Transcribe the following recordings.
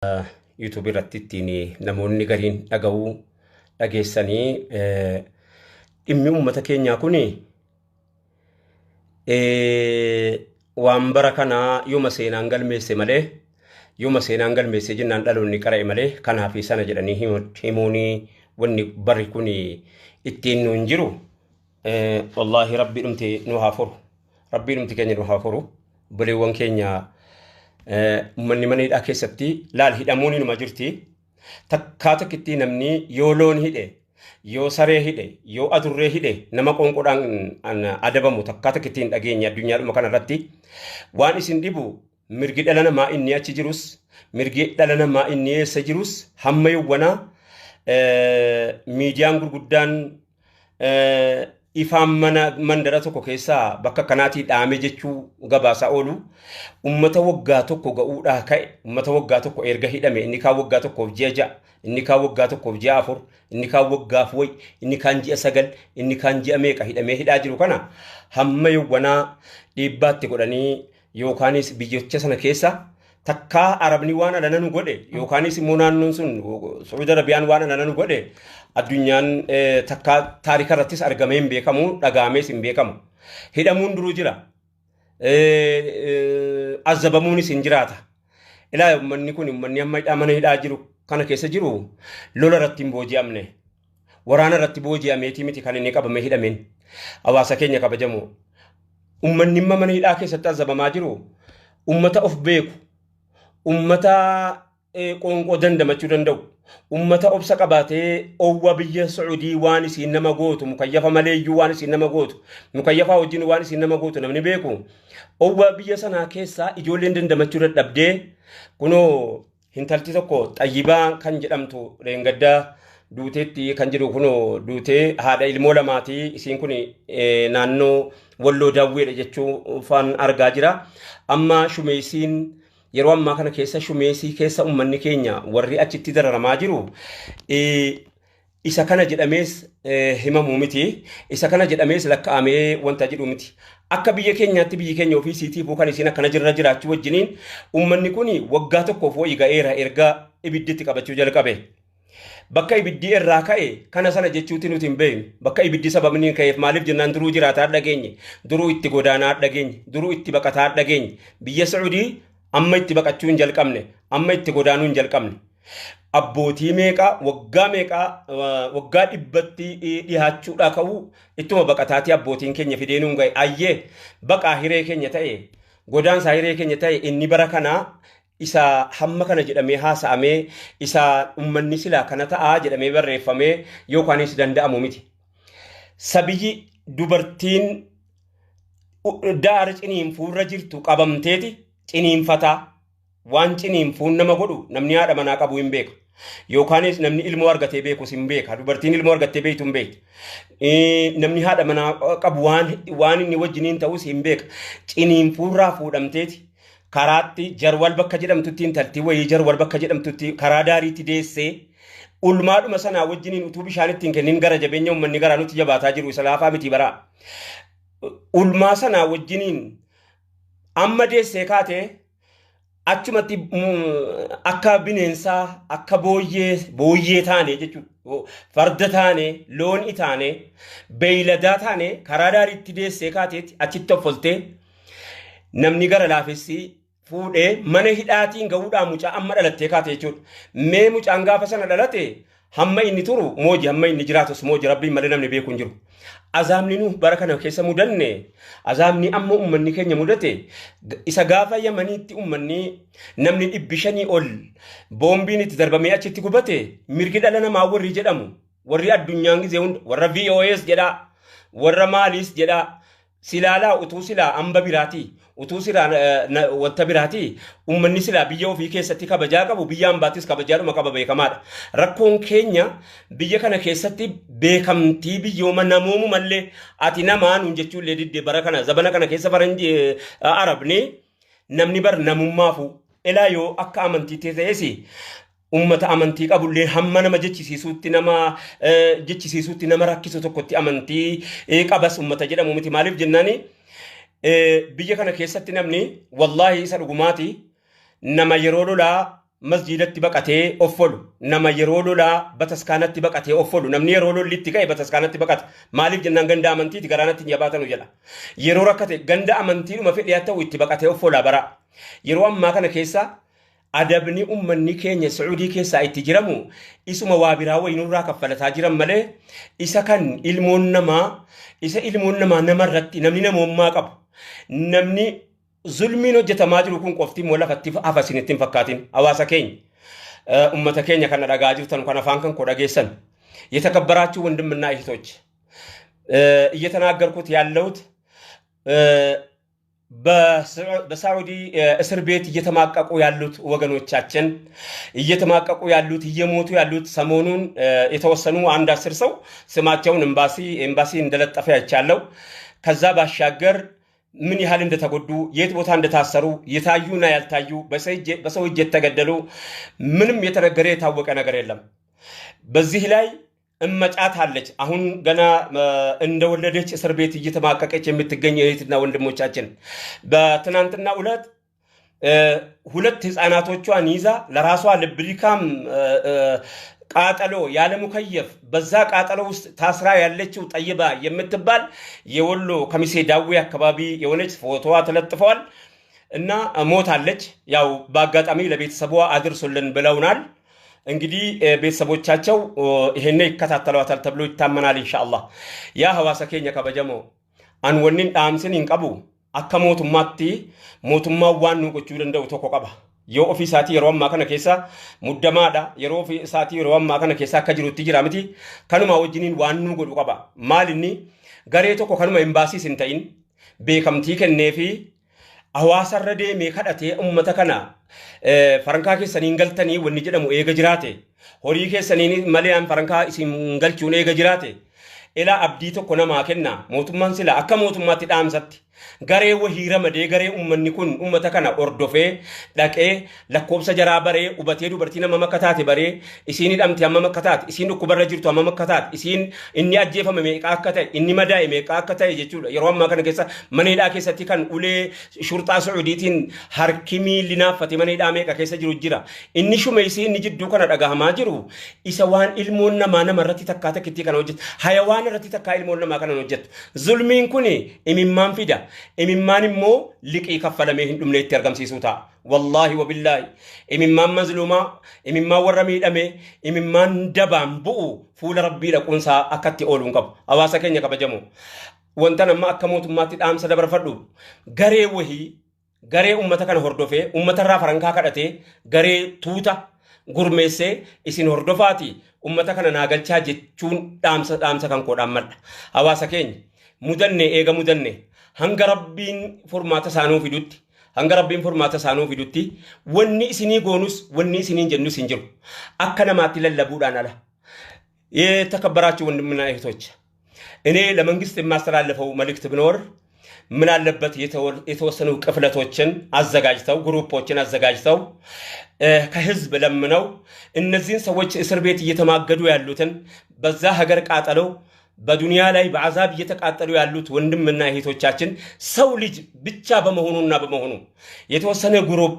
YouTube irratti ittiin namoonni gariin dhaga'uu dhageessanii dhimmi uummata keenyaa kun waan bara kanaa yooma seenaan galmeesse malee yooma seenaan galmeesse jennaan dhaloonni qara'e malee kanaa fi sana jedhanii himuuni wanni barri kun ittiin nuun jiru wallaahi rabbi dhumti nu haa furu rabbi dhumti keenya nu haa furu buleewwan keenya ummanni maneedhaa keessatti laal hidhamuun inuma jirti takkaa takkitti namni yoo loon hidhe yoo saree hidhe yoo adurree hidhe nama qonqodhaan adabamu takkaa takkitti hin dhageenye addunyaadhuma kanarratti waan isin dhibu mirgi dhala namaa inni achi jirus mirgi dhala namaa inni eessa jirus hamma yawwanaa miidiyaan gurguddaan ifaan mandara tokko keessaa bakka kanaatii dhaame jechuu gabaasaa oolu ummata waggaa tokko ga'uudhaa ka'e ummata waggaa tokko erga hidhame inni kaan waggaa tokkoof ji'a ja'a inni kaan waggaa tokkoof ji'a afur inni kaan waggaaf wayi inni kaan ji'a sagal inni kaan ji'a meeqa hidhamee hidhaa jiru kana hamma yawwanaa dhiibbaatti godhanii yookaanis biyyocha sana keessa takkaa arabni waan alana nu godhe yookaanis immoo naannoon sun Saudi Arabiyaan waan alana nu godhe addunyaan takkaa taarika irrattis argamee hin beekamu dhagaamees hin beekamu hidhamuun duruu jira azabamuunis hin jiraata ilaa ummanni kun ummanni amma hidhaa mana hidhaa jiru kana keessa jiru lola irratti hin booji'amne waraana irratti booji'ameetii miti kan inni qabame hidhameen hawaasa keenya kabajamu ummanni amma mana hidhaa keessatti azabamaa jiru ummata of beeku ummata qonqoo dandamachuu danda'u ummata obsa qabaatee owwa biyya Saudii waan isiin nama gootu mukayyafa maleeyyuu waan isiin nama gootu mukayyafa wajjin waan isiin nama gootu namni beeku owwa biyya sanaa keessaa ijoolleen dandamachuu dadhabdee kunoo hintalti tokko Xayyibaa kan jedhamtu reengaddaa duuteetti kan jedhu kunoo duutee haadha ilmoo lamaatii isiin kun naannoo Walloo Daawweedha jechuu faan argaa jira amma shumeesiin yeroo ammaa kana keessa shumeesii keessa ummanni keenya warri achitti dararamaa jiru isa kana jedhamees himamuu miti isa kana jedhamees lakkaa'amee wanta jedhu miti akka biyya keenyaatti biyyi keenya ofii siitiifuu kan isiin akkana jirra jiraachuu wajjiniin ummanni kun waggaa tokkoof wayii ga'eera erga ibidditti qabachuu jalqabe bakka ibiddi irraa ka'e kana sana jechuuti nuti hin beeknu bakka ibiddi sababni ka'eef maaliif jennaan duruu jiraataa dhageenye duruu itti godaanaa dhageenye duruu itti baqataa dhageenye biyya Saudii amma itti baqachuu hin jalqabne amma itti godaanuu hin jalqabne abbootii meeqa waggaa dhibbatti dhihaachuudhaa ka'u ittuma baqataatii abbootiin keenya fideenuun ga'e ayyee baqaa hiree keenya ta'e godaansaa hiree keenya ta'e inni bara kanaa isa hamma kana jedhamee haasa'amee isa ummanni silaa kana ta'aa jedhamee barreeffamee yookaanis danda'amu miti sabiyyi dubartiin daara ciniinfuurra jirtu qabamteeti ciniinfataa waan ciniinfuun nama godhu namni haadha manaa qabu hin beeka yookaanis namni ilmoo argatee beekus hin beeka dubartiin ilmoo argattee beektu hin beektu namni haadha manaa qabu waan inni wajjiniin ta'us hin beeka ciniinfuurraa fuudhamteeti karaatti jarwal bakka jedhamtutti intalti wayii jarwal bakka jedhamtutti karaa daariitti deessee ulmaadhuma sanaa wajjiniin utuu bishaanitti hin kennin gara jabeenya ummanni garaa nutti jabaataa jiru isa laafaa miti baraa ulmaa sanaa wajjiniin amma deessee kaatee achumatti akka bineensaa akka booyyee taane jechuudha farda taane loon taane beeyladaa taane karaa daariitti deessee kaateetti achitti offoltee namni gara laafessi fuudhee mana hidhaatiin ga'uudhaa mucaa amma dhalattee kaate jechuudha mee mucaan gaafa sana dhalate hamma inni turu mooji hamma inni jiraatus mooji rabbiin malee namni beeku hin jiru azaabni nu bara kana keessa mudanne azaabni amma ummanni keenya mudate isa gaafa Yamaniitti ummanni namni 500 ol boombiin itti darbamee achitti gubate mirgi dhala namaa warri jedhamu warri addunyaan gizee hunda warra VOS jedha warra maalis jedha silaalaa utuu silaa amba biraatii utuu silaa wanta biraatii ummanni silaa biyya ofii keessatti kabajaa qabu biyya ambaattis kabajaadhuma qaba beekamaadha rakkoon keenya biyya kana keessatti beekamtii biyyooma namoomu mallee ati namaanuun jechuullee diddee bara kana zabana kana keessa faranji arabni namni bar namummaafu elaa yoo akka amantii ta'eesi ummata amantii qabullee hamma nama jechisiisuutti nama rakkisu tokkotti amantii qabas ummata jedhamu miti maaliif jennaani biyya kana keessatti namni wallahi isa dhugumaati nama yeroo lolaa masjidatti baqatee offolu nama yeroo lolaa bataskaanatti baqatee offolu namni yeroo lollitti ka'e bataskaanatti baqata maaliif jennaan ganda amantiiti garaanatti hin jabaatanu jedha yeroo rakkate ganda amantiidhuma fedhe haa ta'u itti baqatee offolaa bara yeroo ammaa kana keessa adabni ummanni keenya Sacuudii keessaa itti jiramu isuma waa biraa wayinurraa kaffalataa jiran malee isa kan ilmoon namaa namarratti namni namummaa qabu namni zulmiin hojjetamaa jiru kun qofti moo lafatti hafa isinitti hin fakkaatin hawaasa keenya ummata keenya kana dhagaa jirtan kan afaan kan dhageessan የተከበራችሁ ወንድምና እህቶች እየተናገርኩት ያለሁት በሳዑዲ እስር ቤት እየተማቀቁ ያሉት ወገኖቻችን እየተማቀቁ ያሉት እየሞቱ ያሉት ሰሞኑን የተወሰኑ አንድ 10 ሰው ስማቸውን ኤምባሲ እንደለጠፈ ያቻለው ከዛ ባሻገር ምን ያህል እንደተጎዱ የት ቦታ እንደታሰሩ የታዩና ያልታዩ በሰው እጅ የተገደሉ ምንም የተነገረ የታወቀ ነገር የለም በዚህ ላይ እመጫት አለች አሁን ገና እንደወለደች እስር ቤት እየተማቀቀች የምትገኝ እህትና ወንድሞቻችን በትናንትና ዕለት ሁለት ህፃናቶቿን ይዛ ለራሷ ልብሪካም ቃጠሎ ያለ ሙከየፍ በዛ ቃጠሎ ውስጥ ታስራ ያለችው ጠይባ የምትባል የወሎ ከሚሴ ዳዊ አካባቢ የሆነች ፎቶዋ ተለጥፈዋል እና ሞታለች ያው በአጋጣሚ ለቤተሰቧ አድርሶልን ብለውናል እንግዲህ ቤተሰቦቻቸው ይሄን ይከታተሏታል ተብሎ ይታመናል ኢንሻአላህ ያ ሐዋሳ ኬኛ ከበጀሞ አንወኒን ዳምስን ይንቀቡ አከሞቱማቲ ሞቱማ ዋኑ ቁጭ እንደው ተቆቀባ yoo ofiisaatii yeroo ammaa kana keessa muddamaadha yeroo ofiisaatii yeroo ammaa kana keessa akka jirutti jira miti kanuma wajjiniin waan nu godhu qaba maal inni garee tokko kanuma imbaasiis hin ta'in beekamtii kennee fi hawaasarra deemee kadhatee ummata kana farankaa keessaniin galtanii wanni jedhamu eega jiraate horii keessaniin malee aan farankaa isin galchuun eega jiraate ila abdii tokko namaa kenna mootummaan sila akka mootummaatti dhaamsatti garee wahiira madee garee ummanni kun ummata kana ordofee dhaqee lakkoobsa jaraa baree ubatee dubartii nama makkataate baree isiin hidhamte amma makkataate isiin dhukkubarra jirtu amma makkataate isiin inni ajjeefame meeqa akka ta'e inni madaa'e meeqa akka ta'e jechuudha yeroo ammaa kana keessa maneedhaa keessatti kan ulee shurxaa Sacuudiitiin harkimii linaaffate maneedhaa meeqa keessa jiru jira inni shume isii inni jidduu kana dhagahamaa jiru isa waan ilmoon namaa namarratti takkaa takkitti kana hojjetu hayawaan irratti takkaa ilmoon namaa kana hojjetu zulmiin kun imimmaan fida imimmaan immoo liqii kaffalamee hin dhumne itti argamsiisuu ta'a wallahi wabillahi imimmaan mazlumaa imimmaan warra miidhame imimmaan dabaan bu'u fuula rabbii dhaquunsaa akkatti ooluun qabu hawaasa keenya kabajamu wanta nama akka mootummaatti dhaamsa dabarfadhu garee wahii garee ummata kana hordofee ummatarraa farankaa kadhatee garee tuuta gurmeessee isin hordofaati ummata kana naagalchaa jechuun dhaamsa kan koodhaan madha hawaasa keenya mudanne eega mudanne hanga rabbiin furmaata saanuu fidutti hanga rabbiin furmaata saanuu fidutti wanni isinii goonus wanni isiniin jennus hin jiru akka namaatti lallabuudhaan ala የተከበራችሁ ወንድምና እህቶች እኔ ለመንግስት የማስተላልፈው መልእክት ቢኖር ምን አለበት የተወሰኑ ቅፍለቶችን አዘጋጅተው ግሩፖችን አዘጋጅተው ከህዝብ ለምነው እነዚህን ሰዎች እስር ቤት እየተማገዱ ያሉትን በዛ ሀገር ቃጠለው በዱንያ ላይ በአዛብ እየተቃጠሉ ያሉት ወንድምና እህቶቻችን ሰው ልጅ ብቻ በመሆኑና በመሆኑ የተወሰነ ግሩፕ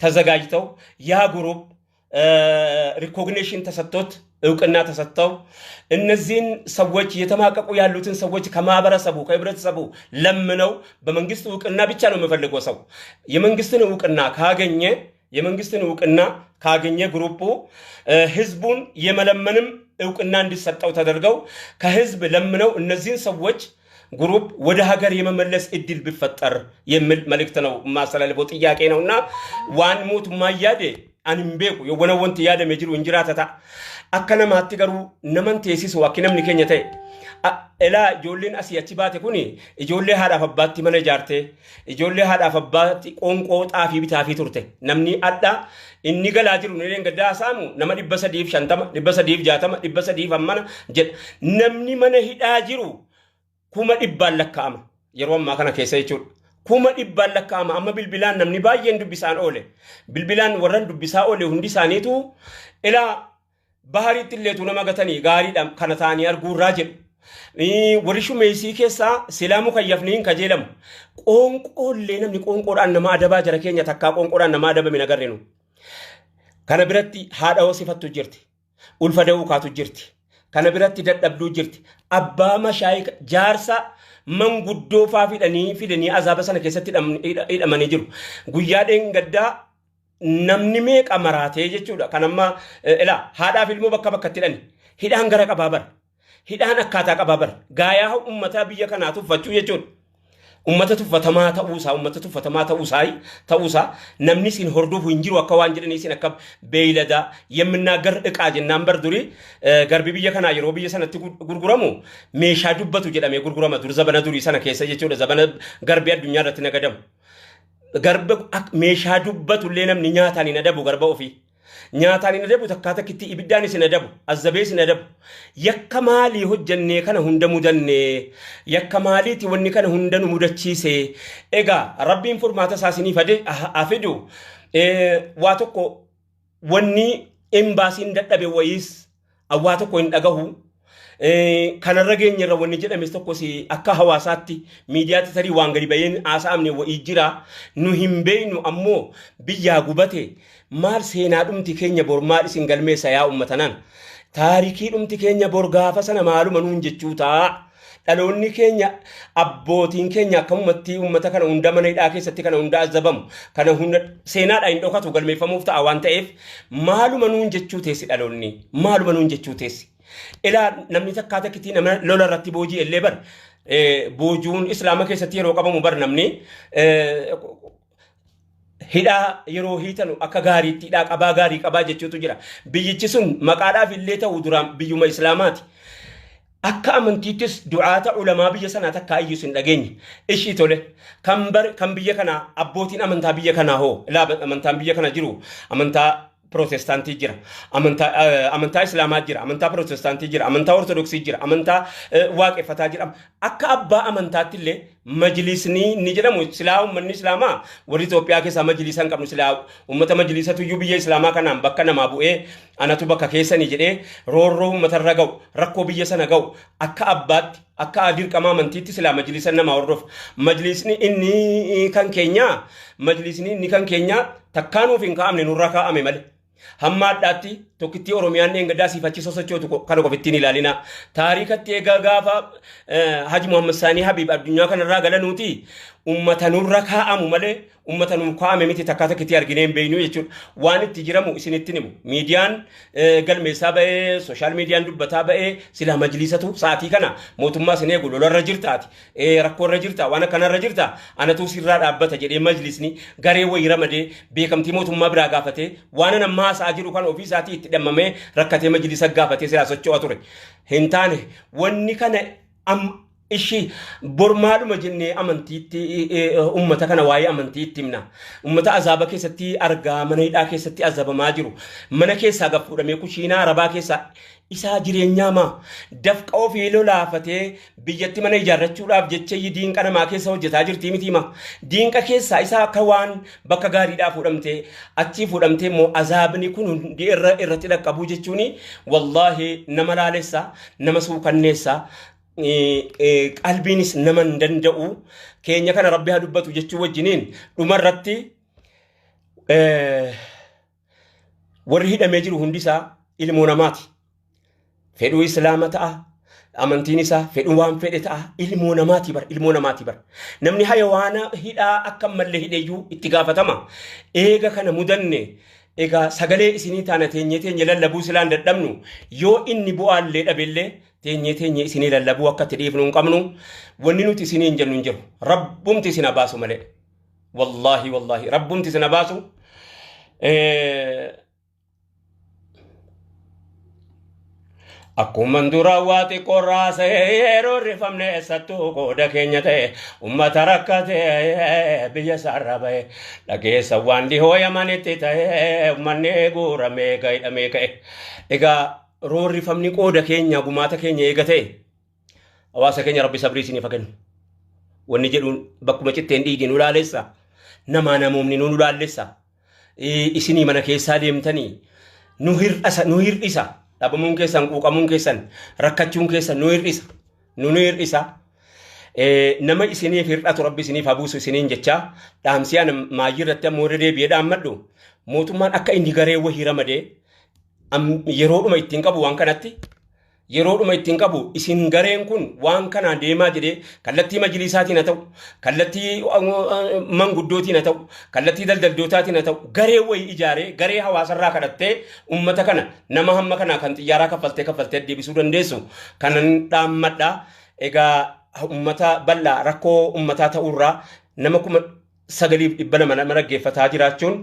ተዘጋጅተው ያ ግሩፕ ሪኮግኒሽን ተሰጥቶት እውቅና ተሰጥተው እነዚህን ሰዎች እየተማቀቁ ያሉትን ሰዎች ከማህበረሰቡ ከህብረተሰቡ ለምነው በመንግስት እውቅና ብቻ ነው የሚፈልገው ሰው የመንግስትን እውቅና ካገኘ ግሩፑ ህዝቡን የመለመንም እውቅና እንዲሰጠው ተደርገው ከህዝብ ለምነው እነዚህን ሰዎች ግሩፕ ወደ ሀገር የመመለስ እድል ቢፈጠር የሚል መልእክት ነው ማስተላለፈው ጥያቄ ነውና ዋን ሞት ማያደ አንምቤኩ የወነወንት ያደ መጅሩ እንጅራተታ akkanamaatti garuu naman teesisu akkinamni keenya ta'e elaa ijoolleen asii achi baate kuni ijoollee haadhaaf abbaatti mana ijaarte ijoollee haadhaaf abbaatti qoonqoo xaafii bitaafii turte namni adda inni galaa jiru nileen gaddaa saamu nama 350 360 350 jedha namni mana hidhaa jiru kuma dhibbaan lakkaa'ama yeroo ammaa kana keessa jechuudha kuma dhibbaan lakkaa'ama amma bilbilaan namni baay'een dubbisaan oole bilbilaan warran dubbisaa oole hundi isaaniitu elaa bahariitti illeetu nama gatanii gaariidhaan kana ta'anii arguurraa jedhu warri shumeessii keessaa silaamu kayyafniin kajeelamu qoonqoollee namni qoonqoodhaan nama adabaa jara keenya takkaa qoonqoodhaan nama adabame nagarreenu Kana biratti haadha hoosifattu jirti. Ulfa da'uu kaatu jirti. Kana biratti dadhabduu jirti. Abbaa mashaayika jaarsa manguddoo faa fidanii azaaba sana keessatti hidhamanii jiru. Guyyaa dheengaddaa namni meeqa maraatee jechuudha. Kan amma haadhaaf ilmoo bakka bakkatti hidhani. Hidhaan gara qabaa bara. Hidhaan akkaataa qabaa bara. Gaayaa uummataa biyya kanaa tuffachuu jechuudha. Ummata tuffatamaa ta'uusaa namni sin hordofu hin jiru akka waan jedhanii sin akka beeylada የምናገር ዕቃ jennaan bar duri garbi biyya kanaa yeroo biyya sanatti gurguramu meeshaa dubbatu jedhamee gurgurama dur zabana durii sana keessa jechuudha zabana garbi addunyaa irratti nagadamu garba meeshaa dubbatu illee namni nyaataan hin adabu garba ofii nyaataan hin adabu takkaa takkitti ibiddaan isin adabu azzabee isin adabu yakka maalii hojjannee kana hunda mudannee yakka maaliiti wanni kana hunda nu mudachiise egaa rabbiin furmaata isaasiniif afidu waa tokko wanni embaasiin dadhabe wayiis waa tokko hin dhagahu kanarra geenyerra wanni jedhames tokko si akka hawaasaatti miidiyaatti tarii waan gadi bayeen haasa'amne wa'ii jira nu hin beeynu ammoo biyyaa gubate maal seenaa dhumti keenya bor maal isin galmeessa yaa ummatanaan taarikii dhumti keenya bor gaafa sana maaluma nuun jechuu ta'a dhaloonni keenya abbootiin keenya akkamumatti ummata kana hunda mana hidhaa keessatti kana hunda azabamu kana hunda seenaadha hin dhokatu galmeeffamuuf ta'a waan ta'eef maaluma nuun jechuu teessi dhaloonni maaluma nuun jechuu teessi ilaa namni takkaa takkitii nama lola irratti boojii illee bar boojuun islaama keessatti yeroo qabamu bar namni hidhaa yeroo hiitanu akka gaariitti hidhaa qabaa gaarii qabaa jechuutu jira biyyichi sun maqaadhaaf illee ta'u duraan biyyuma islaamaati akka amantiittis du'aata ulamaa biyya sanaa takka iyyuu sin dhageenye ishii tole kan biyya kana abbootiin amantaa biyya kanaa hoo ilaa amantaan biyya kana jiru amantaa protestaantii jira amantaa islaamaa jira amantaa protestaantii jira amantaa ortodoksii jira amantaa waaqeffataa jira akka abbaa amantaatti illee majlisni ni jedhamu silaa ummanni islaamaa warri Itoophiyaa keessaa majlisa hin qabnu silaa ummata majlisatu iyyuu biyya islaamaa kanaan bakka namaa bu'ee anatu bakka keessanii jedhee roorroo ummatarra ga'u rakkoo biyya sana ga'u akka abbaatti akka dirqama amantiitti silaa majlisa namaa hordofu majlisni inni kan keenya takkaanuuf hin kaa'amne nurra kaa'ame malee hamma addaatti tokkitti oromiyaan engadaa siifachi sosochootu kana qofittiin ilaalina taarikatti egaa gaafa Haji Muhammad Saanii Habib addunyaa kanarraa galanuuti ummata nurra kaa'amu malee ummata nu kaa'ame miti takkaa takkitti arginee hin beeknu jechuudha waan itti jiramu isinitti himu miidiyaan galmeessaa ba'ee sooshaal miidiyaan dubbataa ba'ee silaa majlisatu sa'aatii kana mootummaa sin eegu lolarra jirtaati rakkoorra jirta waan akkanarra jirta anatu sirraa dhaabbata jedhee majlisni garee wayii ramadee beekamtii mootummaa biraa gaafatee waan nammaa haasa'aa jiru kan ofii isaatii itti dhammamee rakkatee majlisa gaafatee silaa socho'aa ture hin taane wanni kana ishi bormaadhuma jennee amantiitti ummata kana waa'ee amantiitti himna ummata azaaba keessatti argaa mana hidhaa keessatti azabamaa jiru mana keessaa gaffuudhamee kushiinaa arabaa keessaa isaa jireenyaa maa dafqa ofii lolaafatee biyyatti mana ijaarrachuudhaaf jecha diinqa namaa keessa hojjetaa jirtii miti ma diinqa keessaa isaa akka waan bakka gaariidhaa fuudhamtee achii fuudhamtee immoo azaabni kun hundi irratti dhaqqabuu jechuun wallaahi nama laalessaa nama suukanneessaa qalbiinis naman danda'u keenya kana rabbi haa dubbatu jechuu wajjiniin dhumarratti warri hidhamee jiru hundisaa ilmoo namaati fedhuu islaama ta'a amantiin isaa fedhuu waan fedhe ta'a ilmoo namaati bar namni hayawaana hidhaa akka mallee hidheeyyuu itti gaafatama eega kana mudanne egaa sagalee isinii taana teenye lallabuu silaan dadhabnu yoo inni bu'aallee dhabellee teenye isinii lallabuu akka itti dhiifnu hin qabnu wanni nuti isinii hin jennu hin jiru rabbumti isin baasu malee wallaahi rabbumti isin baasu akkuman dura waa xiqqoo raasee yeroo rifamne eessattuu qooda keenya ta'e ummata rakkatee biyya isaarra ba'e dhageessa waan dhihoo yamanitti ta'e ummanni guuramee hidhamee ka'e egaa roorrifamni qooda keenya gumaata keenya eega ta'e hawaasa keenya rabbi sabrii isiniif kennu wanni jedhuun bakkuma citteen dhiigi nu laalessa namaa namoomni nu laalessa isinii mana keessaa deemtanii nu hir'isa dhabamuun keessan quuqamuun keessan rakkachuun keessan nu hir'isa nama isinii firqatu rabbi isinii fabuusu isiniin jecha dhaamsiyaan maayirratti ammoo deebi'ee dhaammadhu mootummaan akka inni garee wahii ramadee yeroodhuma ittiin qabu waan kanatti yeroodhuma ittiin qabu isin gareen kun waan kanaan deemaa jedhee kallattii majlisaatiin haa ta'u kallattii manguddootiin haa ta'u kallattii daldaldootaatiin haa ta'u garee wayii ijaaree garee hawaasarraa kadhattee ummata kana nama hamma kana kan xiyyaaraa kaffaltee deebisuu dandeessu kanan dhaammadha egaa ummata bal'aa rakkoo ummataa ta'urraa nama kuma 900 mana raggeeffataa jiraachuun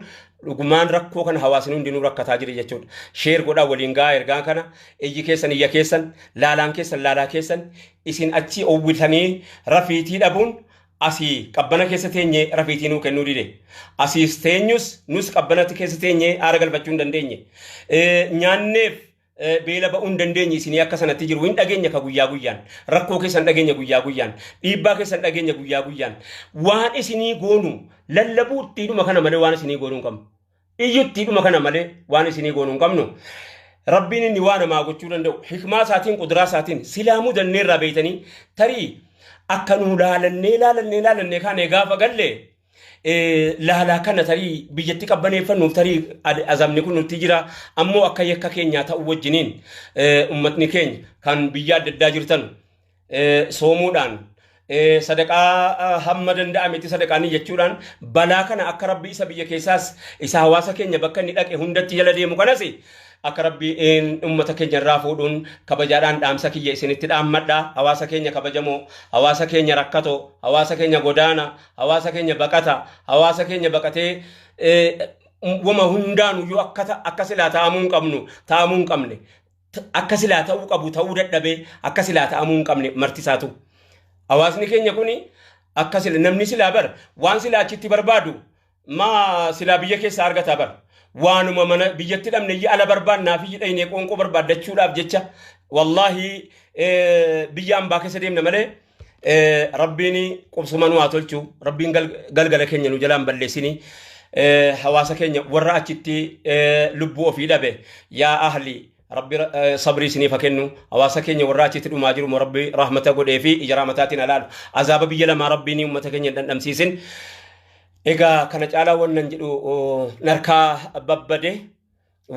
dhugumaan rakkoo kana hawaasni hundinuu rakkataa jira jechuudha. Sheer godhaa waliin gaa ergaan kana iyyi keessan iyya keessan laalaan keessan laalaa keessan isin achi owwitanii rafiitii dhabuun asii qabbana keessa teenyee rafiitii nuu kennuu dide. Asiis teenyus nus qabbanatti keessa teenyee aara galfachuu hin dandeenye. Nyaanneef beela ba'uu hin dandeenye isinii akka sanatti jiru hin dhageenya ka guyyaa guyyaan rakkoo keessan dhageenya guyyaa guyyaan dhiibbaa keessan dhageenya guyyaa guyyaan waan isinii goonu lallabuu ittiidhuma kana malee waan isinii goonuu hin qabnu iyyuttiidhuma kana malee waan isinii goonuu hin qabnu rabbiin inni waan namaa gochuu danda'u hikmaa isaatiin quduraa isaatiin silaamuu danneerraa beeytanii tarii akka nuu laalannee kaanee gaafa galle laalaa kana tarii biyyatti qabbaneeffannuuf tarii azamni kun nutti jira ammoo akka yakka keenyaa ta'u wajjiniin ummatni keenya kan biyya adda addaa jirtan soomuudhaan sadaqaa hamma danda'ametti sadaqaanii jechuudhaan balaa kana akka rabbi isa biyya keessaas isa hawaasa keenya bakka inni dhaqe hundatti jala deemu kanas akka rabbi ummata keenya irraa fuudhuun kabajaadhaan dhaamsa kiyya isinitti dhaammadha hawaasa keenya kabajamoo hawaasa keenya rakkato hawaasa keenya godaana hawaasa keenya baqata hawaasa keenya baqatee wama hundaanu yoo akka silaa ta'amuu hin qabne akka silaa ta'uu qabu ta'uu dadhabee akka silaa ta'amuu hin qabne martisaatu hawaasni keenya kuni akka sila namni silaa bar waan silaa achitti barbaadu maa silaa biyya keessa argata bar waanuma mana biyyatti dhabne ala barbaannaa fi dhayne qoonqoo barbaaddachuudhaaf jecha wallahi biyya ambaa keessa deemna malee rabbiin qubsumanuu haa tolchu rabbiin galgala keenya nu jalaan balleessini hawaasa keenya warra achitti lubbuu ofii dhabe yaa ahli rabbi sabrii isiniif kennu hawaasa keenya warra achitti dhumaa jiru rabbi rahmata godhee fi ija rahmataatiin alaalu azaaba biyya lamaa rabbiin ummata keenya dhandhamsiisin egaa kana caalaa wannan jedhu narkaa babbade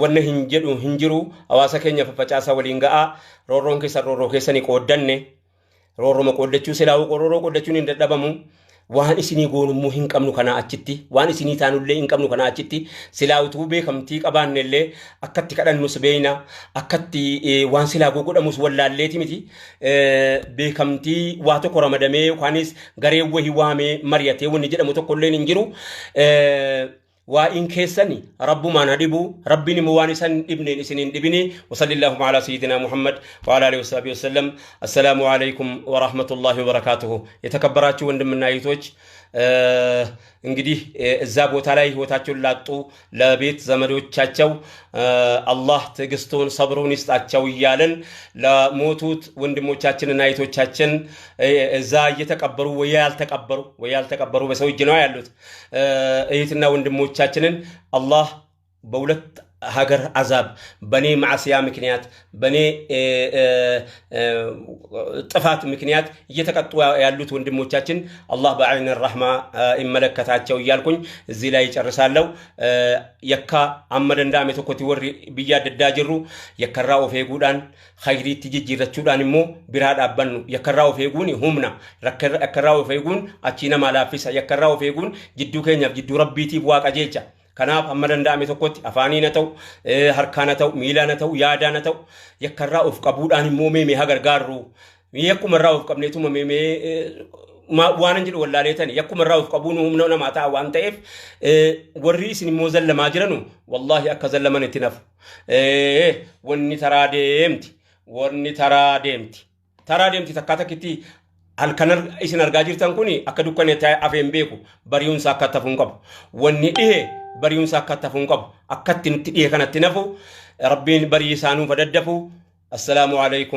wanna hin jedhu hin jiru hawaasa keenya faffacaasaa waliin ga'a roorroon keessanii qooddanne roorroma qooddachuu silaa'uu roorroo qooddachuun hin dadhabamu waan isinii goonummoo hin qabnu kana achitti waan isinii taanullee hin qabnu kana achitti silaa utuu beekamtii qabaannellee akkatti kadhannus beeyna akkatti waan silaa godhamus wallaalleeti miti beekamtii waa tokko ramadamee yookaanis garee wahii waamee mari'atee wanni jedhamu tokkollee hin jiru وإن كيسني رب ما ندبو ربني موانسا ابن إسنين ابني وصلى الله على سيدنا محمد وعلى آله وصحبه وسلم السلام عليكم ورحمة الله وبركاته يتكبراتوا وندمنا يتوج እንግዲህ እዛ ቦታ ላይ ህይወታቸውን ላጡ ለቤት ዘመዶቻቸው አላህ ትዕግስቱን ሰብሩን ይስጣቸው ይያለን ለሞቱት ወንድሞቻችንና አይቶቻችን እዛ እየተቀበሩ ወይ ያልተቀበሩ በሰው እጅ ነው ያሉት እህትና ወንድሞቻችንን አላህ በሁለት ሀገር አዛብ በኔ ማዕሲያ ምክንያት በኔ ጥፋት ምክንያት እየተቀጡ ያሉት ወንድሞቻችን አላህ በአይን الرحማ ይመለከታቸው ይያልኩኝ እዚህ ላይ ጨርሳለሁ የካ አመደንዳ መተኮቲ ወሪ ብያ ደዳጅሩ የከራው ፌጉዳን ኸይሪት ጅጅረቹዳን ሞ ቢራድ አባኑ የከራው ፌጉን ሁምና የከራው ፌጉን አቺና ማላፊሳ የከራው ፌጉን ጅዱ ከኛ ጅዱ ረቢቲ ዋቀጀቻ كناف أمرن دامي تقول أفاني نتو هركانة تو ميلا نتو يادا نتو يكرر أوف قبول أني مومي مهاجر جارو يكو مرة أوف قبلتو مومي ما وانجل ولا ليتني يكو مرة أوف قبولهم نونا ما تا وان تيف ورئيس الموزل لما جرنو والله أكذل لما نتنف وني ترى ديمتي تكاتا كتي هل كان إيش نرجع تانكوني أكدو كان يتأ أفهم بيكو بريون ساكت فونكم وني بريون ساكت فونكم أكتن تيه كانت تنفو ربين بري سانو فددفو السلام عليكم